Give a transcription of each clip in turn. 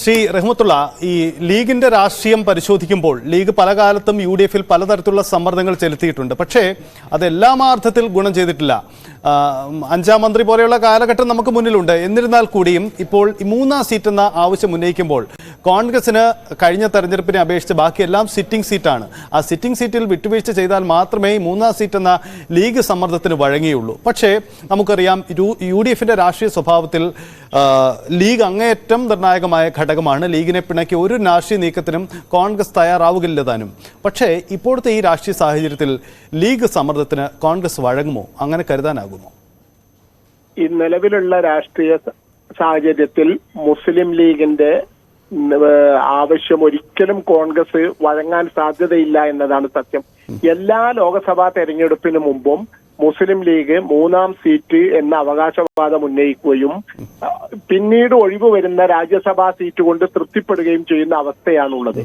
ശ്രീ റഹ്മത്തുള്ള, ഈ ലീഗിന്റെ രാഷ്ട്രീയം പരിശോധിക്കുമ്പോൾ ലീഗ് പല കാലത്തും UDF-ൽ പലതരത്തിലുള്ള സമ്മർദ്ദങ്ങൾ ചെലുത്തിയിട്ടുണ്ട്. പക്ഷേ അതെല്ലാം ആ അർത്ഥത്തിൽ ഗുണം ചെയ്തിട്ടില്ല. അഞ്ചാം മന്ത്രി പോലെയുള്ള കാലഘട്ടം നമുക്ക് മുന്നിലുണ്ട്. എന്നിരുന്നാൽ കൂടിയും ഇപ്പോൾ ഈ 3-ാം സീറ്റ് എന്ന ആവശ്യം ഉന്നയിക്കുമ്പോൾ കോൺഗ്രസിന് കഴിഞ്ഞ തെരഞ്ഞെടുപ്പിനെ അപേക്ഷിച്ച് ബാക്കിയെല്ലാം സിറ്റിംഗ് സീറ്റാണ്. ആ സിറ്റിംഗ് സീറ്റിൽ വിട്ടുവീഴ്ച ചെയ്താൽ മാത്രമേ 3-ാം സീറ്റ് എന്ന ലീഗ് സമ്മർദ്ദത്തിന് വഴങ്ങിയുള്ളൂ. പക്ഷേ നമുക്കറിയാം UDF-ന്റെ രാഷ്ട്രീയ സ്വഭാവത്തിൽ ലീഗ് അങ്ങേയറ്റം നിർണായകമായ ഘടകമാണ്. ലീഗിനെ പിണക്കി ഒരു രാഷ്ട്രീയ നീക്കത്തിനും കോൺഗ്രസ് തയ്യാറാവുകയില്ല താനും. പക്ഷേ ഇപ്പോഴത്തെ ഈ രാഷ്ട്രീയ സാഹചര്യത്തിൽ ലീഗ് സമ്മർദ്ദത്തിന് കോൺഗ്രസ് വഴങ്ങുമോ? അങ്ങനെ കരുതാനാകുമോ? ഈ നിലവിലുള്ള രാഷ്ട്രീയ സാഹചര്യത്തിൽ മുസ്ലിം ലീഗിന്റെ ആവശ്യം ഒരിക്കലും കോൺഗ്രസ് വഴങ്ങാൻ സാധ്യതയില്ല എന്നതാണ് സത്യം. എല്ലാ ലോക്സഭാ തെരഞ്ഞെടുപ്പിന് മുമ്പും മുസ്ലിം ലീഗ് 3-ാം സീറ്റ് എന്ന അവകാശവാദം ഉന്നയിക്കുകയും പിന്നീട് ഒഴിവ് വരുന്ന രാജ്യസഭാ സീറ്റ് കൊണ്ട് തൃപ്തിപ്പെടുകയും ചെയ്യുന്ന അവസ്ഥയാണുള്ളത്.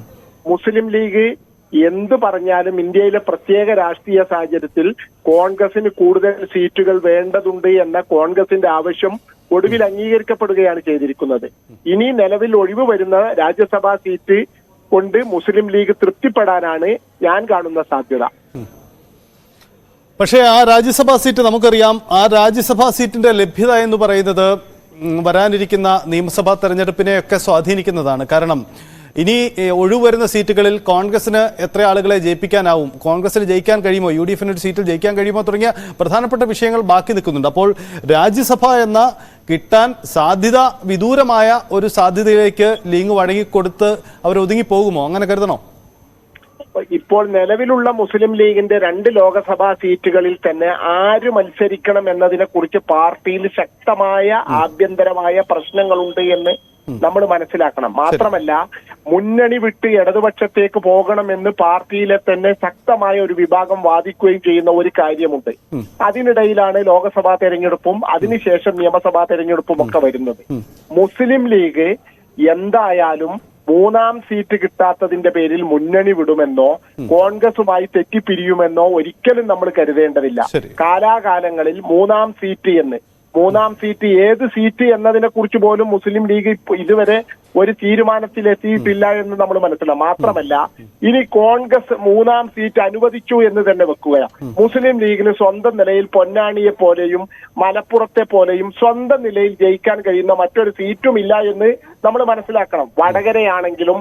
മുസ്ലിം ലീഗ് എന്ത് പറഞ്ഞാലും ഇന്ത്യയിലെ പ്രത്യേക രാഷ്ട്രീയ സാഹചര്യത്തിൽ കോൺഗ്രസിന് കൂടുതൽ സീറ്റുകൾ വേണ്ടതുണ്ട് എന്ന കോൺഗ്രസിന്റെ ആവശ്യം ഒടുവിൽ അംഗീകരിക്കപ്പെടുകയാണ് ചെയ്തിരിക്കുന്നത്. ഇനി നിലവിൽ ഒഴിവ് വരുന്ന രാജ്യസഭാ സീറ്റ് കൊണ്ട് മുസ്ലിം ലീഗ് തൃപ്തിപ്പെടാനാണ് ഞാൻ കാണുന്ന സാധ്യത. പക്ഷേ ആ രാജ്യസഭാ സീറ്റ് നമുക്കറിയാം, ആ രാജ്യസഭാ സീറ്റിന്റെ ലഭ്യത എന്ന് പറയുന്നത് വരാനിരിക്കുന്ന നിയമസഭാ തെരഞ്ഞെടുപ്പിനെയൊക്കെ സ്വാധീനിക്കുന്നതാണ്. കാരണം ഇനി ഒഴിവ് വരുന്ന സീറ്റുകളിൽ കോൺഗ്രസിന് എത്ര ആളുകളെ ജയിപ്പിക്കാനാവും, കോൺഗ്രസിന് ജയിക്കാൻ കഴിയുമോ, UDF-ന് ഒരു സീറ്റിൽ ജയിക്കാൻ കഴിയുമോ തുടങ്ങിയ പ്രധാനപ്പെട്ട വിഷയങ്ങൾ ബാക്കി നിൽക്കുന്നുണ്ട്. അപ്പോൾ രാജ്യസഭ എന്ന കിട്ടാൻ സാധ്യത വിദൂരമായ ഒരു സാധ്യതയിലേക്ക് ലീഗ് വഴങ്ങിക്കൊടുത്ത് അവർ ഒതുങ്ങിപ്പോകുമോ? അങ്ങനെ കരുതണോ? ഇപ്പോൾ നിലവിലുള്ള മുസ്ലിം ലീഗിന്റെ 2 ലോക്സഭാ സീറ്റുകളിൽ തന്നെ ആര് മത്സരിക്കണം എന്നതിനെ കുറിച്ച് പാർട്ടിയിൽ ശക്തമായ ആഭ്യന്തരമായ പ്രശ്നങ്ങളുണ്ട് എന്ന് നമ്മൾ മനസ്സിലാക്കണം. മാത്രമല്ല, മുന്നണി വിട്ട് ഇടതുപക്ഷത്തേക്ക് പോകണമെന്ന് പാർട്ടിയിലെ തന്നെ ശക്തമായ ഒരു വിഭാഗം വാദിക്കുകയും ചെയ്യുന്ന ഒരു കാര്യമുണ്ട്. അതിനിടയിലാണ് ലോക്സഭാ തെരഞ്ഞെടുപ്പും അതിനുശേഷം നിയമസഭാ തെരഞ്ഞെടുപ്പും ഒക്കെ വരുന്നത്. മുസ്ലിം ലീഗ് എന്തായാലും 3-ാം സീറ്റ് കിട്ടാത്തതിന്റെ പേരിൽ മുന്നണി വിടുമെന്നോ കോൺഗ്രസുമായി തെറ്റിപ്പിരിയുമെന്നോ ഒരിക്കലും നമ്മൾ കരുതേണ്ടതില്ല. കാലാകാലങ്ങളിൽ 3-ാം സീറ്റ് ഏത് സീറ്റ് എന്നതിനെ കുറിച്ച് പോലും മുസ്ലിം ലീഗ് ഇതുവരെ ഒരു തീരുമാനത്തിലെത്തിയിട്ടില്ല എന്ന് നമ്മൾ മനസ്സിലാക്കും. മാത്രമല്ല, ഇനി കോൺഗ്രസ് 3-ാം സീറ്റ് അനുവദിച്ചു എന്ന് തന്നെ വെക്കുകയാണ്. മുസ്ലിം ലീഗിന് സ്വന്തം നിലയിൽ പൊന്നാനിയെ പോലെയും മലപ്പുറത്തെ പോലെയും സ്വന്തം നിലയിൽ ജയിക്കാൻ കഴിയുന്ന മറ്റൊരു സീറ്റും ഇല്ല എന്ന് നമ്മൾ മനസ്സിലാക്കണം. വടകരയാണെങ്കിലും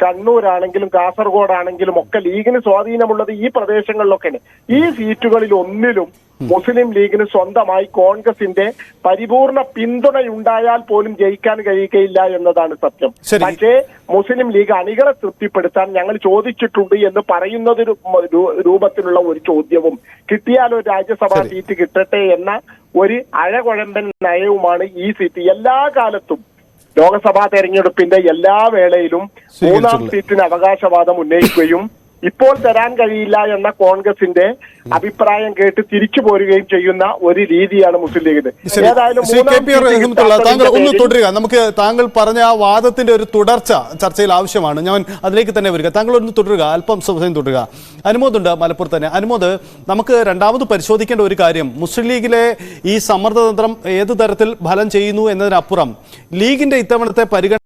കണ്ണൂരാണെങ്കിലും കാസർഗോഡാണെങ്കിലും ഒക്കെ ലീഗിന് സ്വാധീനമുള്ളത് ഈ പ്രദേശങ്ങളിലൊക്കെയാണ്. ഈ സീറ്റുകളിൽ ഒന്നിലും മുസ്ലിം ലീഗിന് സ്വന്തമായി കോൺഗ്രസിന്റെ പരിപൂർണ പിന്തുണയുണ്ടായാൽ പോലും ജയിക്കാൻ കഴിയുകയില്ല എന്നതാണ് സത്യം. പക്ഷേ മുസ്ലിം ലീഗ് അണികളെ തൃപ്തിപ്പെടുത്താൻ ഞങ്ങൾ ചോദിച്ചിട്ടുണ്ട് എന്ന് പറയുന്നത് രൂപത്തിലുള്ള ഒരു ചോദ്യവും കിട്ടിയാൽ ഒരു രാജ്യസഭാ സീറ്റ് കിട്ടട്ടെ എന്ന ഒരു അഴകുഴമ്പൻ നയവുമാണ് ഈ സീറ്റ് എല്ലാ കാലത്തും ലോക്സഭാ തെരഞ്ഞെടുപ്പിന്റെ എല്ലാ വേളയിലും 3-ാം സീറ്റിന് അവകാശവാദം ഉന്നയിക്കുകയും ഇപ്പോൾ തരാൻ കഴിയില്ല എന്ന കോൺഗ്രസിന്റെ അഭിപ്രായം കേട്ട് തിരിച്ചു പോരുകയും ചെയ്യുന്ന ഒരു രീതിയാണ് മുസ്ലിം ലീഗിന്. ഏതായാലും താങ്കൾ ഒന്ന് തുടരുക. നമുക്ക് താങ്കൾ പറഞ്ഞ ആ വാദത്തിന്റെ ഒരു തുടർച്ച ചർച്ചയിൽ ആവശ്യമാണ്. ഞാൻ അതിലേക്ക് തന്നെ വരിക. താങ്കൾ ഒന്ന് തുടരുക, അല്പം സമയം തുടരുക. അനുമോദുണ്ട് മലപ്പുറത്ത് തന്നെ. അനുമോദ്, നമുക്ക് രണ്ടാമത് പരിശോധിക്കേണ്ട ഒരു കാര്യം, മുസ്ലിം ലീഗിലെ ഈ സമ്മർദ്ദതന്ത്രം ഏത് തരത്തിൽ ഫലം ചെയ്യുന്നു എന്നതിനപ്പുറം ലീഗിന്റെ ഇത്തവണത്തെ പരിഗണന